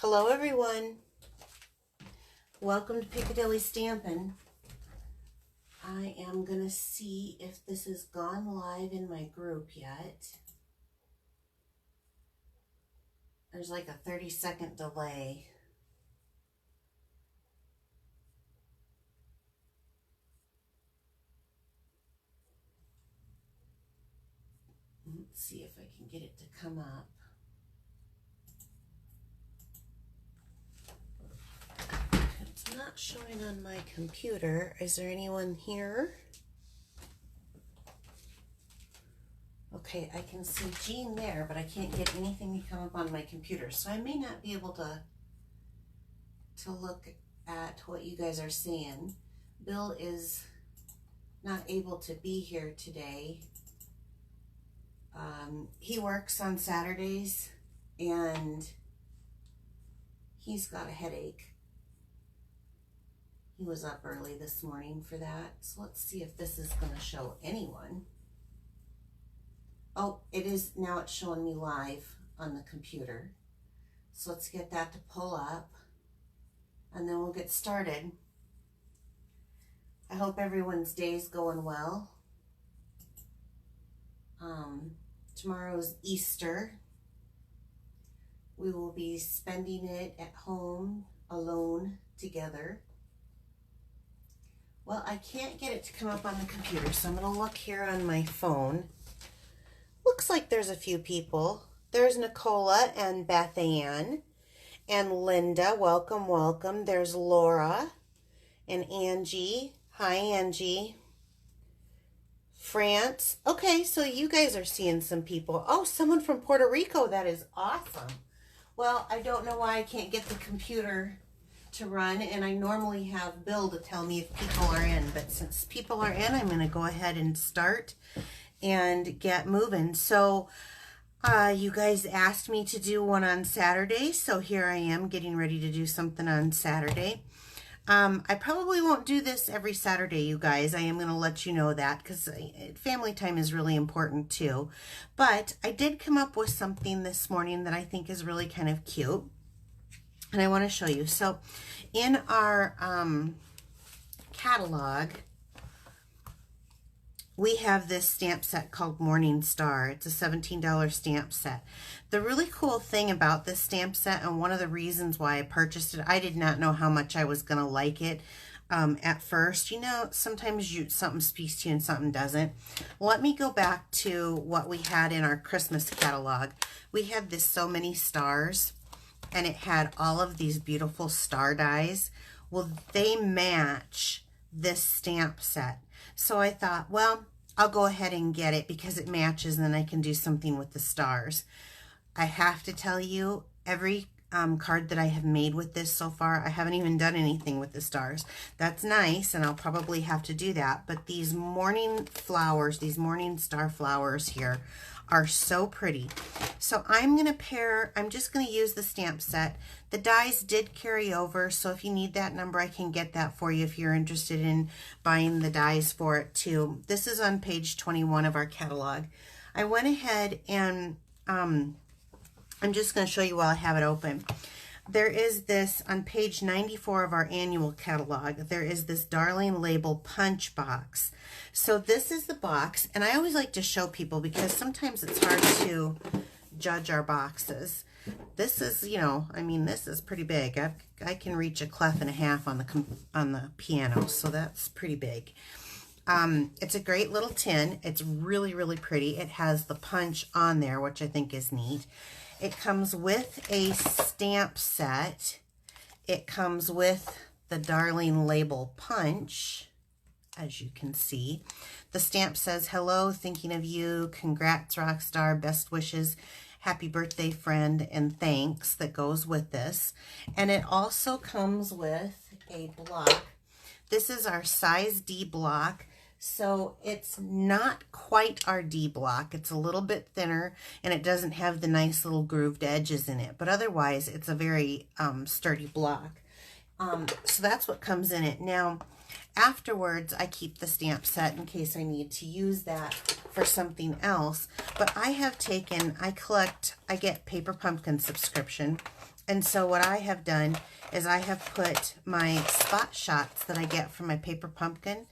Hello everyone, welcome to Piccadilly Stampin'. I am going to see if this has gone live in my group yet. There's like a 30-second delay. Let's see if I can get it to come up. It's not showing on my computer. Is there anyone here? Okay, I can see Jean there, but I can't get anything to come up on my computer. So I may not be able to look at what you guys are seeing. Bill is not able to be here today. He works on Saturdays and he's got a headache. He was up early this morning for that. So let's see if this is going to show anyone. Oh, it is. Now it's showing me live on the computer. So let's get that to pull up and then we'll get started. I hope everyone's day is going well. Tomorrow's Easter. We will be spending it at home alone together. Well, I can't get it to come up on the computer, so I'm going to look here on my phone. Looks like there's a few people. There's Nicola and Beth Ann and Linda. Welcome, welcome. There's Laura and Angie. Hi, Angie. France. Okay, so you guys are seeing some people. Oh, someone from Puerto Rico. That is awesome. Well, I don't know why I can't get the computer to run, and I normally have Bill to tell me if people are in, but since people are in, I'm going to go ahead and start and get moving. So you guys asked me to do one on Saturday, so here I am getting ready to do something on Saturday. I probably won't do this every Saturday, you guys. I am going to let you know that because family time is really important too. But I did come up with something this morning that I think is really kind of cute. And I want to show you. So in our catalog, we have this stamp set called Morning Star. It's a $17 stamp set. The really cool thing about this stamp set, and one of the reasons why I purchased it, I did not know how much I was going to like it at first. You know, sometimes something speaks to you and something doesn't. Let me go back to what we had in our Christmas catalog. We had this So Many Stars, and it had all of these beautiful star dies. Well, they match this stamp set. So I thought, well, I'll go ahead and get it because it matches and then I can do something with the stars. I have to tell you, every card that I have made with this so far, I haven't even done anything with the stars. That's nice, and I'll probably have to do that. But these morning flowers, these morning star flowers here are so pretty. So I'm just going to use the stamp set. The dies did carry over, so if you need that number, I can get that for you if you're interested in buying the dies for it too. This is on page 21 of our catalog. I went ahead and I'm just going to show you while I have it open. There is this, on page 94 of our annual catalog, there is this Darling Label punch box. So this is the box, and I always like to show people because sometimes it's hard to judge our boxes. This is, you know, I mean, this is pretty big. I can reach a clef and a half on the piano, so that's pretty big. It's a great little tin. It's really, really pretty. It has the punch on there, which I think is neat. It comes with a stamp set. It comes with the Darling Label punch, as you can see. The stamp says, hello, thinking of you, congrats, Rockstar, best wishes, happy birthday, friend, and thanks, that goes with this. And it also comes with a block. This is our size D block. So it's not quite our D block. It's a little bit thinner, and it doesn't have the nice little grooved edges in it. But otherwise, it's a very sturdy block. So that's what comes in it. Now, afterwards, I keep the stamp set in case I need to use that for something else. But I have taken, I get Paper Pumpkin subscription, And so what I have done is I have put my spot shots that I get from my paper pumpkin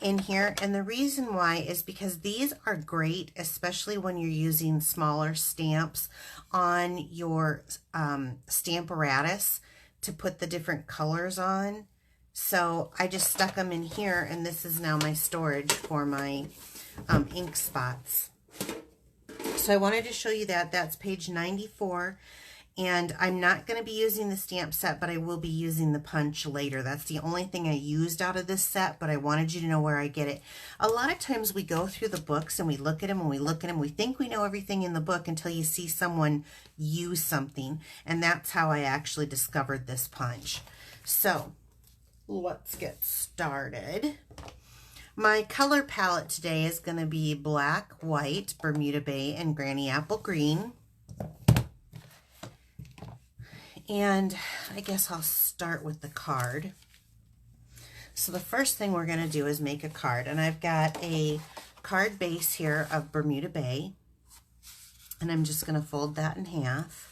in here. And the reason why is because these are great, especially when you're using smaller stamps on your Stamparatus to put the different colors on. So I just stuck them in here, and this is now my storage for my ink spots. So I wanted to show you that. That's page 94. And I'm not going to be using the stamp set, but I will be using the punch later. That's the only thing I used out of this set, but I wanted you to know where I get it. A lot of times we go through the books and we look at them and we look at them. We think we know everything in the book until you see someone use something. And that's how I actually discovered this punch. So let's get started. My color palette today is going to be black, white, Bermuda Bay, and Granny Apple Green. And I guess I'll start with the card. So the first thing we're going to do is make a card. And I've got a card base here of Bermuda Bay. And I'm just going to fold that in half.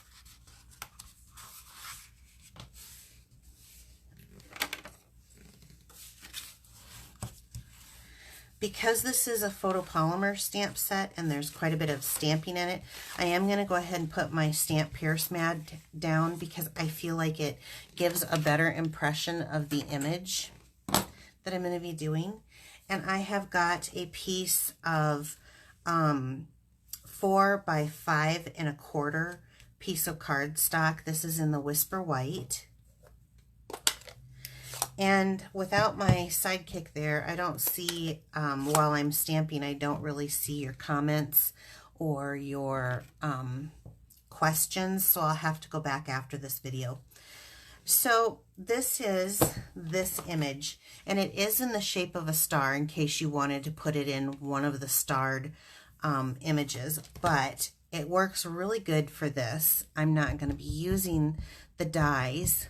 Because this is a photopolymer stamp set and there's quite a bit of stamping in it, I am going to go ahead and put my stamp pierce mat down because I feel like it gives a better impression of the image that I'm going to be doing. And I have got a piece of 4 by 5 1/4 piece of cardstock. This is in the Whisper White. And without my sidekick there, I don't see, while I'm stamping, I don't really see your comments or your questions, so I'll have to go back after this video. So this is this image, and it is in the shape of a star in case you wanted to put it in one of the starred images, but it works really good for this. I'm not going to be using the dies,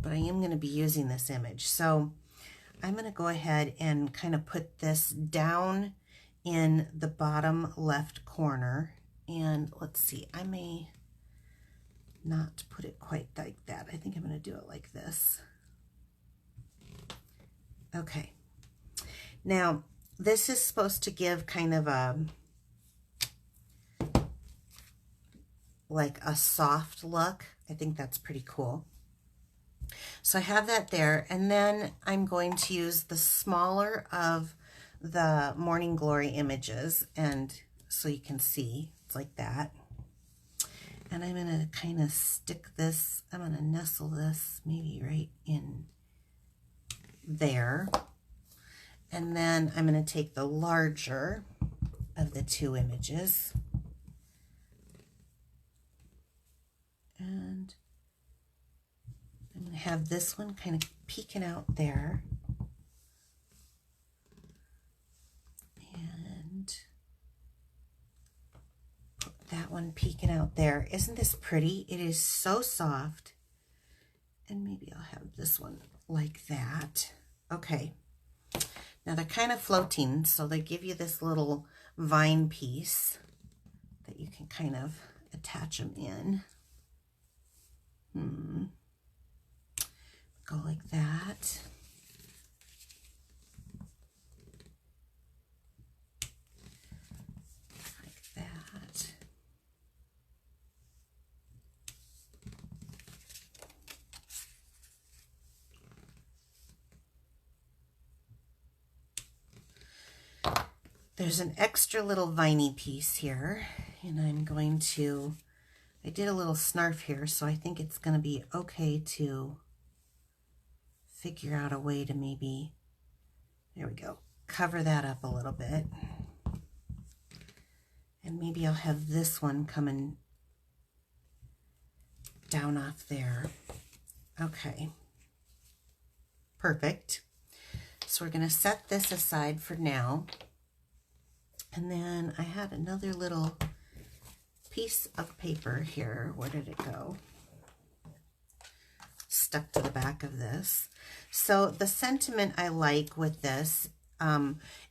but I am going to be using this image. So I'm going to go ahead and kind of put this down in the bottom left corner. And let's see, I may not put it quite like that. I think I'm going to do it like this. Okay. Now, this is supposed to give kind of like a soft look. I think that's pretty cool. So I have that there, and then I'm going to use the smaller of the Morning Glory images, and so you can see it's like that. And I'm going to kind of stick this, I'm going to nestle this maybe right in there. And then I'm going to take the larger of the two images and I'm going to have this one kind of peeking out there. And put that one peeking out there. Isn't this pretty? It is so soft. And maybe I'll have this one like that. Okay. Now they're kind of floating, so they give you this little vine piece that you can kind of attach them in. Go like that. Like that. There's an extra little viney piece here, and I'm going to, I did a little snarf here, so I think it's going to be okay to figure out a way to maybe, there we go, cover that up a little bit. And maybe I'll have this one coming down off there. Okay, perfect. So we're going to set this aside for now. And then I had another little piece of paper here. Where did it go? Stuck to the back of this. So the sentiment I like with this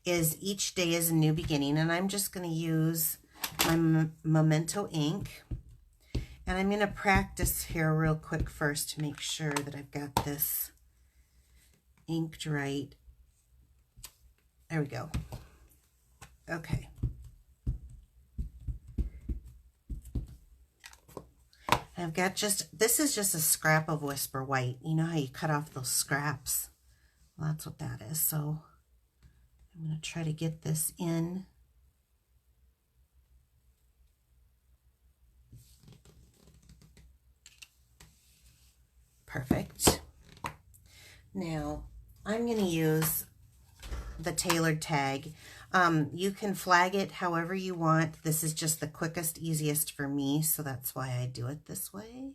is each day is a new beginning, and I'm just going to use my Memento ink, And I'm going to practice here real quick first to make sure that I've got this inked right. There we go. Okay. I've got this is just a scrap of Whisper White. You know how you cut off those scraps? Well, that's what that is. So I'm going to try to get this in. Perfect. Now, I'm going to use the tailored tag. You can flag it however you want. This is just the quickest, easiest for me, so that's why I do it this way.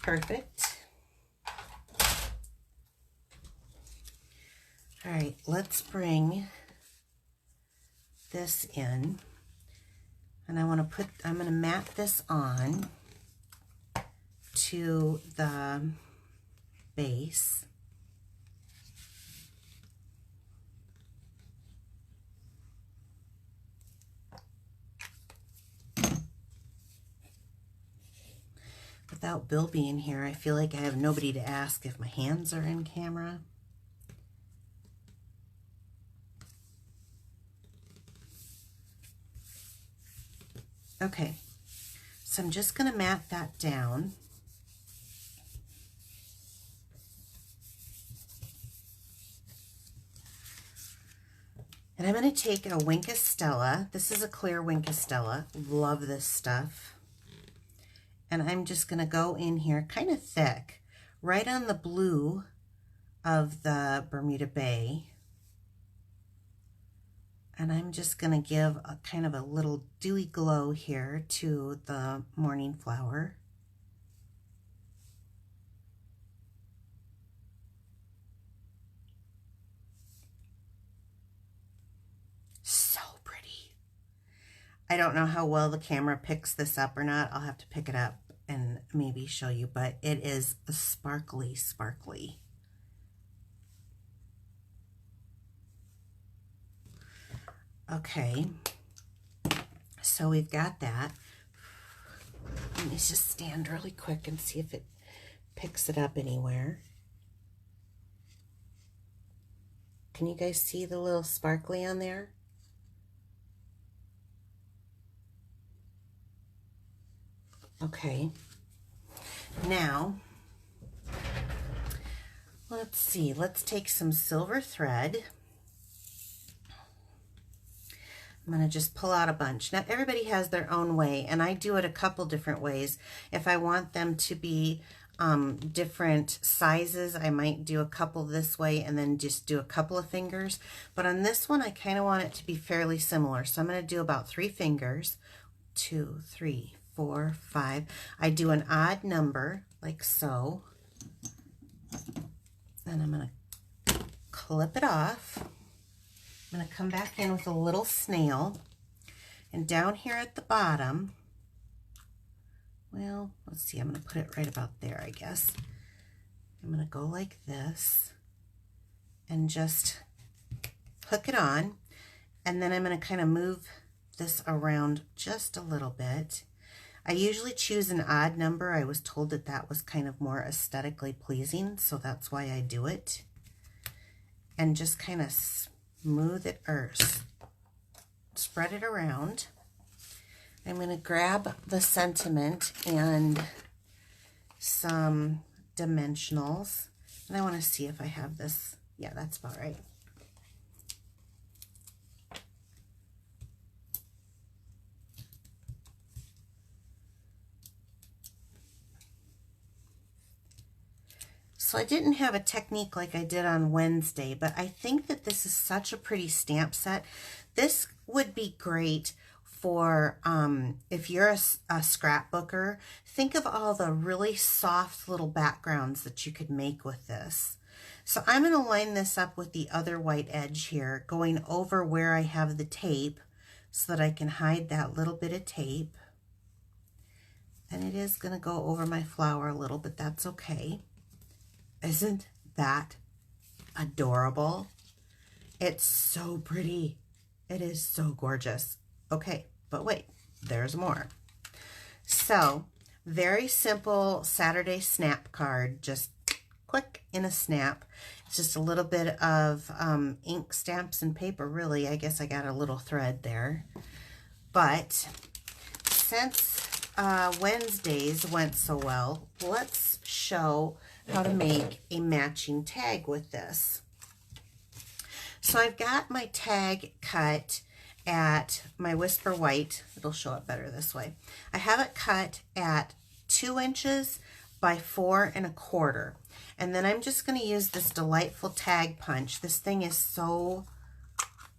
Perfect. All right, let's bring this in. And I'm going to mat this on to the base. Without Bill being here, I feel like I have nobody to ask if my hands are in camera. Okay, so I'm just going to mat that down. And I'm going to take a Wink of Stella. This is a clear Wink of Stella. Love this stuff. And I'm just going to go in here kind of thick, right on the blue of the Bermuda Bay. And I'm just going to give a kind of a little dewy glow here to the morning flower. So pretty. I don't know how well the camera picks this up or not. I'll have to pick it up and maybe show you, but it is sparkly, sparkly. Okay, so we've got that. Let me just stand really quick and see if it picks it up anywhere. Can you guys see the little sparkly on there? Okay, now let's see, let's take some silver thread. I'm going to just pull out a bunch. Now everybody has their own way, and I do it a couple different ways. If I want them to be different sizes, I might do a couple this way and then just do a couple of fingers. But on this one, I kind of want it to be fairly similar. So I'm going to do about 3 fingers. 2, 3, 4, 5. I do an odd number like so. Then I'm going to clip it off. I'm going to come back in with a little snail, and down here at the bottom, well, let's see, I'm going to put it right about there, I guess. I'm going to go like this and just hook it on, and then I'm going to kind of move this around just a little bit. I usually choose an odd number. I was told that that was kind of more aesthetically pleasing, so that's why I do it. And just kind of smooth it or spread it around. I'm going to grab the sentiment and some dimensionals, and I want to see if I have this. Yeah, that's about right. So I didn't have a technique like I did on Wednesday, but I think that this is such a pretty stamp set. This would be great for if you're a scrapbooker. Think of all the really soft little backgrounds that you could make with this. So I'm going to line this up with the other white edge here, going over where I have the tape so that I can hide that little bit of tape. And it is going to go over my flower a little, but that's okay. Isn't that adorable? It's so pretty. It is so gorgeous. Okay, But wait, there's more. So, very simple Saturday snap card, just quick in a snap. It's just a little bit of ink, stamps, and paper, really. I guess I got a little thread there. But since Wednesdays went so well, let's show how to make a matching tag with this. So I've got my tag cut at my Whisper White. It'll show up better this way. I have it cut at 2 inches by 4 1/4. And then I'm just going to use this delightful tag punch. This thing is so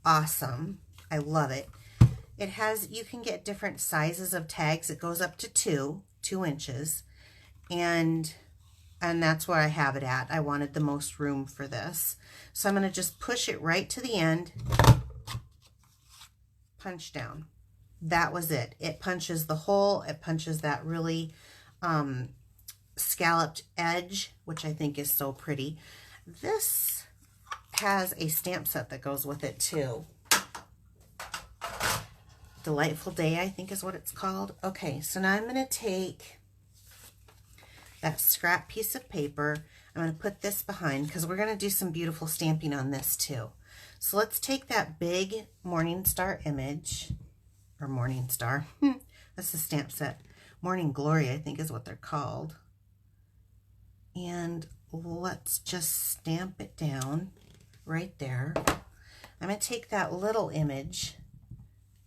awesome. I love it. It has, you can get different sizes of tags. It goes up to 2 inches. And that's where I have it at. I wanted the most room for this. So I'm going to just push it right to the end, punch down. That was it. It punches the hole. It punches that really scalloped edge, which I think is so pretty. This has a stamp set that goes with it too. Delightful Day, I think is what it's called. Okay, so now I'm going to take that scrap piece of paper. I'm going to put this behind because we're going to do some beautiful stamping on this too. So let's take that big Morning Star image, or Morning Star. That's the stamp set. Morning Glory, I think is what they're called. And let's just stamp it down right there. I'm going to take that little image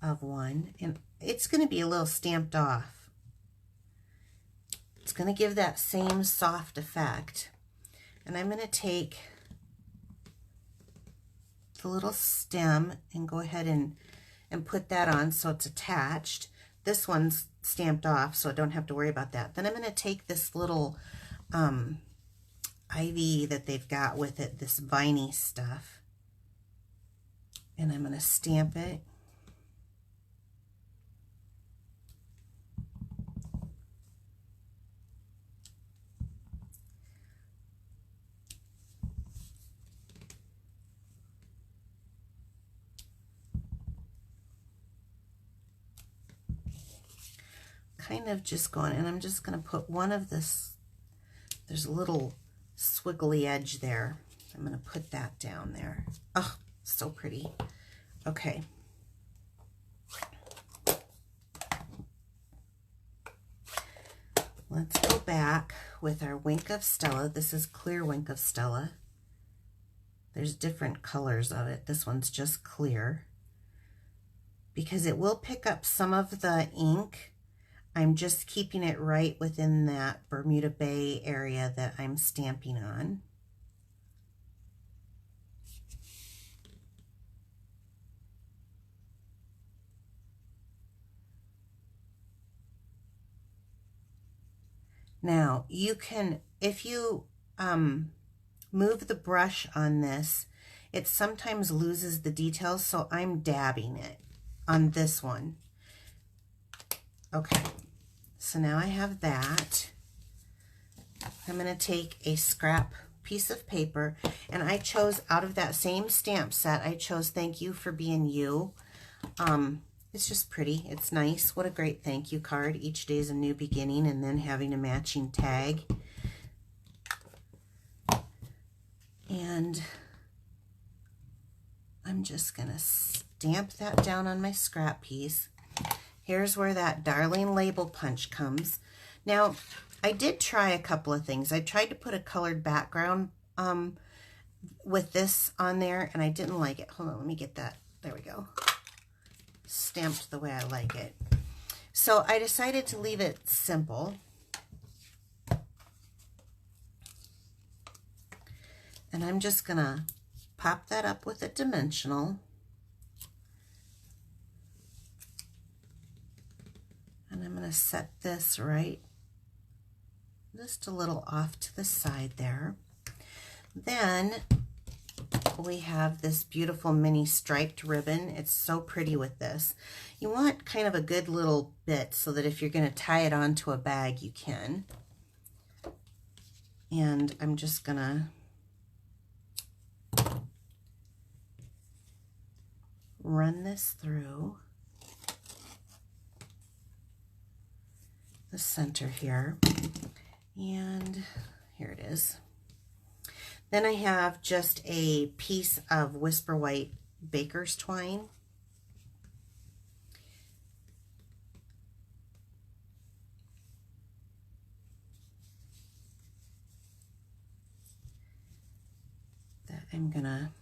of one, and it's going to be a little stamped off. It's going to give that same soft effect. And I'm going to take the little stem and go ahead and put that on so it's attached. This one's stamped off, so I don't have to worry about that. Then I'm going to take this little ivy that they've got with it, this viney stuff, and I'm going to stamp it. Kind of just going, and I'm just going to put one of this, there's a little swiggly edge there. I'm going to put that down there. Oh, so pretty. Okay. Let's go back with our Wink of Stella. This is clear Wink of Stella. There's different colors of it. This one's just clear because it will pick up some of the ink. I'm just keeping it right within that Bermuda Bay area that I'm stamping on. Now, you can, if you move the brush on this, it sometimes loses the details, so I'm dabbing it on this one. Okay, so now I have that. I'm going to take a scrap piece of paper, and I chose out of that same stamp set, I chose Thank You for Being You. It's just pretty. It's nice. What a great thank you card. Each day is a new beginning, and then having a matching tag. And I'm just going to stamp that down on my scrap piece. Here's where that darling label punch comes. Now, I did try a couple of things. I tried to put a colored background with this on there, and I didn't like it. Hold on, let me get that. There we go. Stamped the way I like it. So I decided to leave it simple. And I'm just going to pop that up with a dimensional. And I'm going to set this right just a little off to the side there. Then we have this beautiful mini striped ribbon. It's so pretty with this. You want kind of a good little bit so that if you're going to tie it onto a bag, you can. And I'm just going to run this through. the center here. And here it is. Then I have just a piece of Whisper White baker's twine. That I'm gonna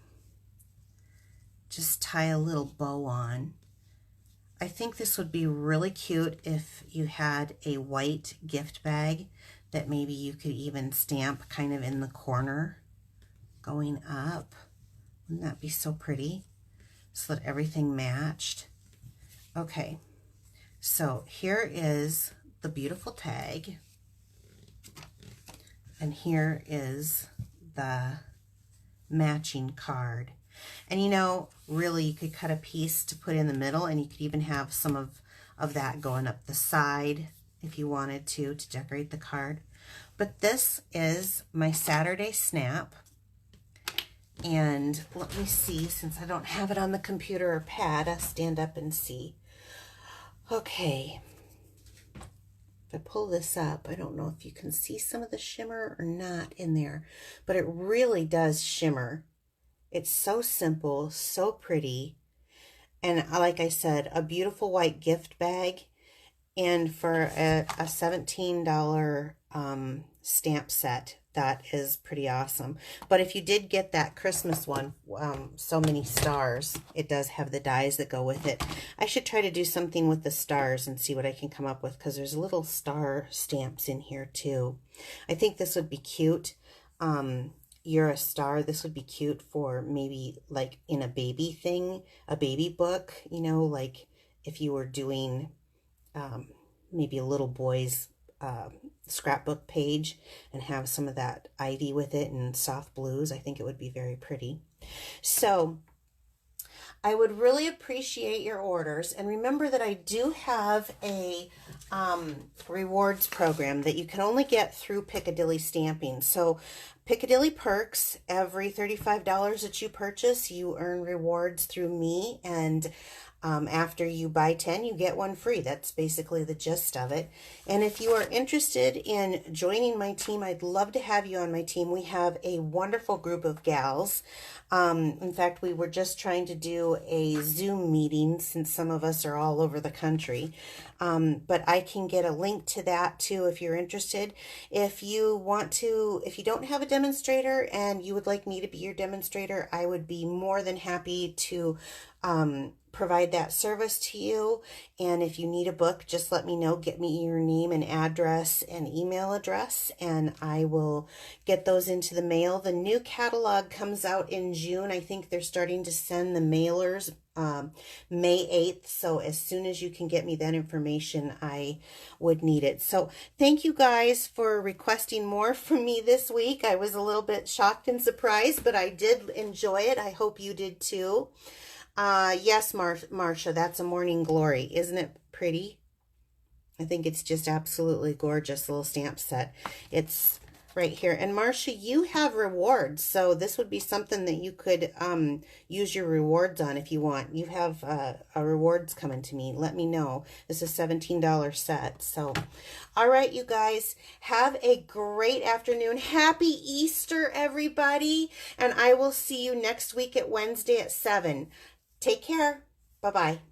just tie a little bow on. I think this would be really cute if you had a white gift bag that maybe you could even stamp kind of in the corner going up. Wouldn't that be so pretty? So that everything matched. Okay, so here is the beautiful tag. And here is the matching card. And you know, really you could cut a piece to put in the middle, and you could even have some of that going up the side if you wanted to decorate the card. But this is my Saturday snap. And let me see, since I don't have it on the computer or pad, I'll stand up and see. Okay. If I pull this up, I don't know if you can see some of the shimmer or not in there, but it really does shimmer. It's so simple, so pretty. And like I said, a beautiful white gift bag. And for a $17 stamp set, that is pretty awesome. But if you did get that Christmas one, so many stars, it does have the dies that go with it. I should try to do something with the stars and see what I can come up with, because there's little star stamps in here too. I think this would be cute. You're a star. This would be cute for maybe like in a baby thing, a baby book, you know, like if you were doing maybe a little boy's scrapbook page and have some of that ivy with it and soft blues. I think it would be very pretty. So I would really appreciate your orders. And remember that I do have a rewards program that you can only get through Piccadilly Stamping. So Piccadilly Perks, every $35 that you purchase, you earn rewards through me, and after you buy 10, you get one free. That's basically the gist of it. And if you are interested in joining my team, I'd love to have you on my team. We have a wonderful group of gals. In fact, we were just trying to do a Zoom meeting since some of us are all over the country. But I can get a link to that too if you're interested. If you don't have a demonstrator and you would like me to be your demonstrator, I would be more than happy to provide that service to you. And if you need a book, just let me know. Get me your name and address and email address, and I will get those into the mail. The new catalog comes out in June. I think they're starting to send the mailers May 8th. So as soon as you can get me that information, I would need it. So thank you guys for requesting more from me this week. I was a little bit shocked and surprised, but I did enjoy it. I hope you did too. Yes, Marcia, that's a Morning Glory. Isn't it pretty? I think it's just absolutely gorgeous little stamp set. It's right here. And Marcia, you have rewards, so this would be something that you could use your rewards on if you want. You have a rewards coming to me. Let me know. This is a $17 set. So, all right, you guys, have a great afternoon. Happy Easter, everybody. And I will see you next week at Wednesday at 7. Take care. Bye-bye.